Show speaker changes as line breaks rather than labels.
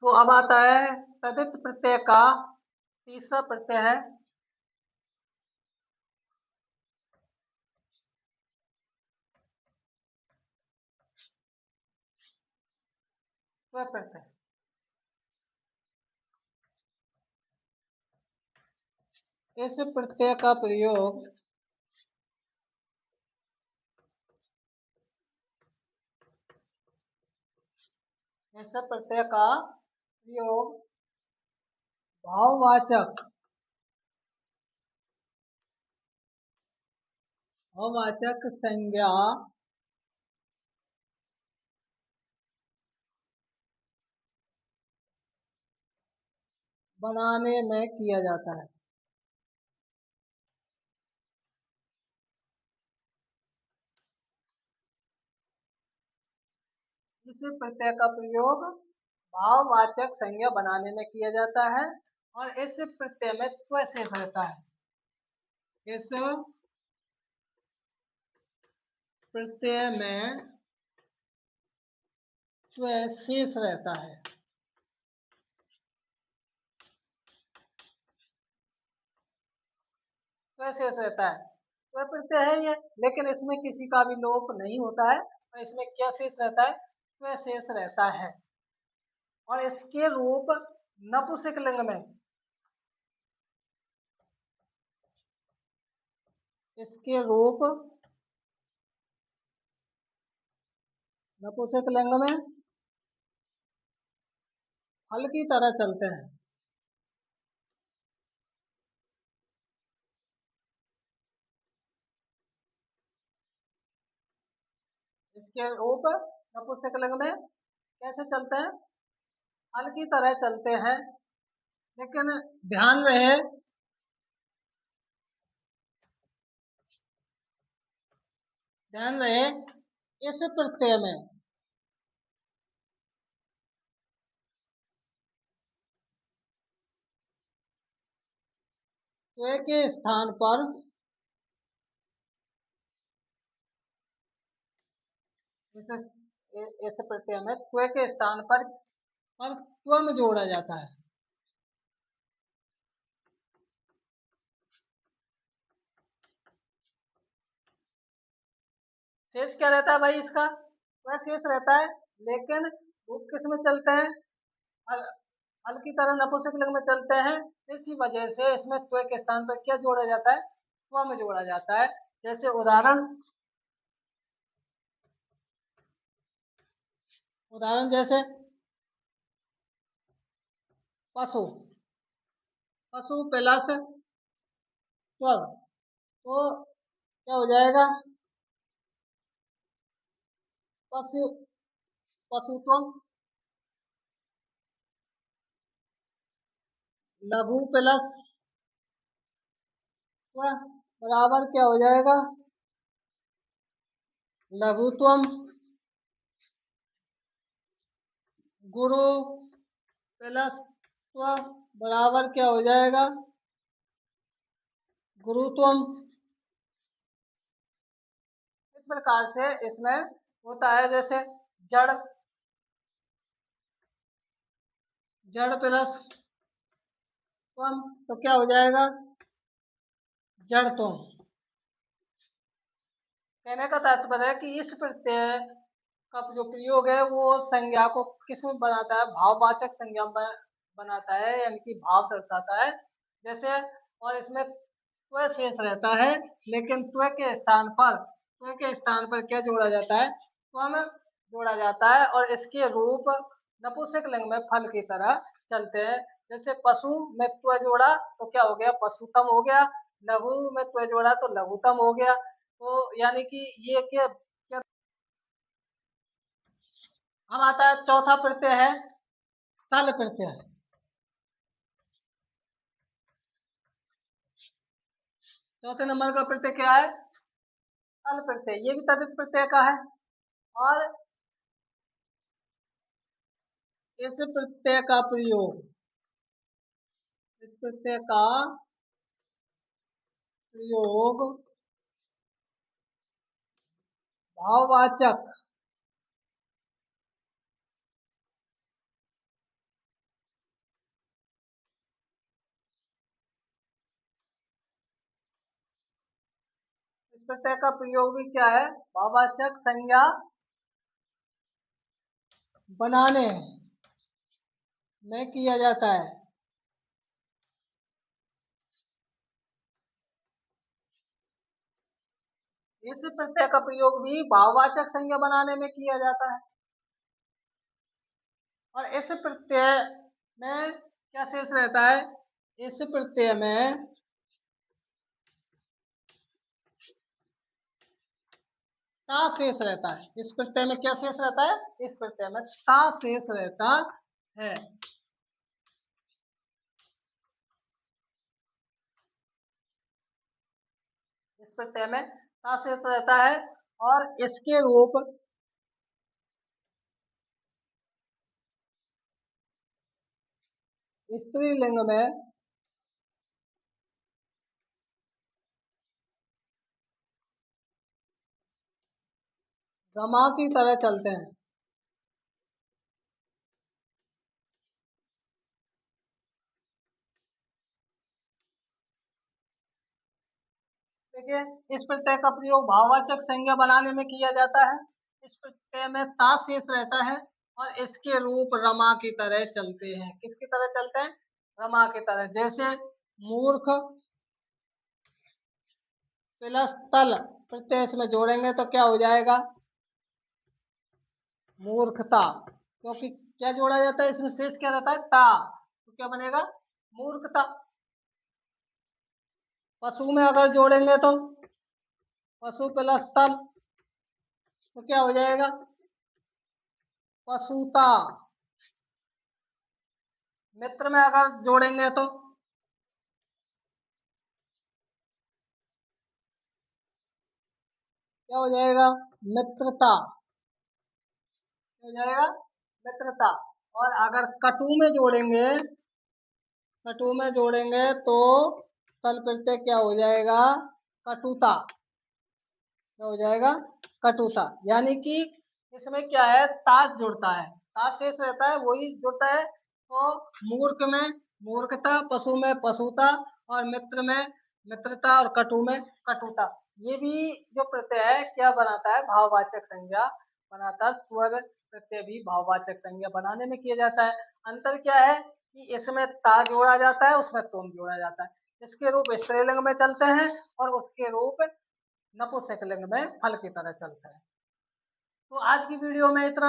तो अब आता है तदित प्रत्यय का तीसरा प्रत्यय है स्व प्रत्यय। इस प्रत्यय का प्रयोग इस प्रत्यय का प्रयोग भाववाचक संज्ञा बनाने में किया जाता है। इस प्रत्यय का प्रयोग भाववाचक संज्ञा बनाने में किया जाता है और इस प्रत्यय में त्व शेष रहता है। इस प्रत्यय में त्व शेष रहता है। त्व शेष रहता है, त्व प्रत्यय है ये, लेकिन इसमें किसी का भी लोप नहीं होता है और इसमें क्या शेष रहता है? त्व शेष रहता है। और इसके रूप नपुंसक लिंग में इसके रूप नपुंसक लिंग में फल की तरह चलते हैं। इसके रूप नपुंसक लिंग में कैसे चलते हैं? फल की तरह चलते हैं। लेकिन ध्यान रहे इस प्रत्यय में त्व के स्थान पर इस प्रत्यय में त्व के स्थान पर त्वम जोड़ा जाता है। शेष क्या रहता है भाई? इसका त्व शेष रहता है, लेकिन रूप किस में चलते हैं? हल हल की तरह नपुंसक लिंग में चलते हैं। इसी वजह से इसमें त्व के स्थान पर क्या जोड़ा जाता है? त्वम जोड़ा जाता है। जैसे उदाहरण जैसे पशु पशु प्लस त्व, तो क्या हो जाएगा? पशु पशुत्वम। लघु प्लस त्व बराबर क्या हो जाएगा? लघुत्वम। गुरु प्लस त्व बराबर क्या हो जाएगा? गुरुत्वम। इस प्रकार से इसमें होता है। जैसे जड़ जड़ प्लस त्वम तो क्या हो जाएगा? जड़त्वम। कहने का तात्पर्य है कि इस प्रत्यय का जो प्रयोग है वो संज्ञा को किस में बनाता है? भाववाचक संज्ञा में बनाता है, यानी कि भाव दर्शाता है। जैसे और इसमें त्व शेष रहता है, लेकिन त्व के स्थान पर क्या जोड़ा जाता है? त्वम जोड़ा जाता है और इसके रूप नपुंसक लिंग में फल की तरह चलते हैं। जैसे पशु में त्व जोड़ा तो क्या हो गया? पशुतम हो गया। लघु में त्व जोड़ा तो लघुतम हो गया। तो यानी कि ये क्या? अब आता है चौथा प्रत्यय है तल प्रत्यय। चौथे नंबर का प्रत्यय क्या है? तल प्रत्यय। ये भी तदित प्रत्यय का है और इस प्रत्यय का प्रयोग भाववाचक प्रत्यय का प्रयोग भी क्या है, भाववाचक संज्ञा बनाने में किया जाता है। इस प्रत्यय का प्रयोग भी भाववाचक संज्ञा बनाने में किया जाता है। और इस प्रत्यय में क्या शेष रहता है, इस प्रत्यय में ता शेष रहता है। इस प्रत्यय में क्या शेष रहता है, इस प्रत्यय में ता शेष रहता है। इस प्रत्यय में ता शेष रहता है और इसके रूप स्त्रीलिंग में रमा की तरह चलते हैं। देखिए, इस प्रत्यय का प्रयोग भाववाचक संज्ञा बनाने में किया जाता है। इस प्रत्यय में ता शेष रहता है और इसके रूप रमा की तरह चलते हैं। किसकी तरह चलते हैं, रमा की तरह। जैसे मूर्ख प्लस तल प्रत्यय इसमें जोड़ेंगे तो क्या हो जाएगा, मूर्खता। क्योंकि क्या जोड़ा जाता है, इसमें शेष क्या रहता है, ता, तो क्या बनेगा, मूर्खता। पशु में अगर जोड़ेंगे तो पशु प्लस तल तो क्या हो जाएगा, पशुता। मित्र में अगर जोड़ेंगे तो क्या हो जाएगा, मित्रता। क्या हो जाएगा, मित्रता। और अगर कटु में जोड़ेंगे तो तल प्रत्यय क्या हो जाएगा, कटुता। क्या हो जाएगा, कटुता। यानी कि इसमें क्या है, ताश जुड़ता है, ताश शेष रहता है, वही जुड़ता है। तो मूर्ख में मूर्खता, पशु में पशुता और मित्र में मित्रता और कटु में कटुता। ये भी जो प्रत्यय है क्या बनाता है, भाववाचक संज्ञा बनाता है। स्वर प्रत्यय भी भाववाचक संज्ञा बनाने में किया जाता है। अंतर क्या है कि इसमें ता जोड़ा जाता है, उसमें तुम जोड़ा जाता है। इसके रूप स्त्रीलिंग में चलते हैं और उसके रूप नपुंसकलिंग में फल की तरह चलता है। तो आज की वीडियो में इतना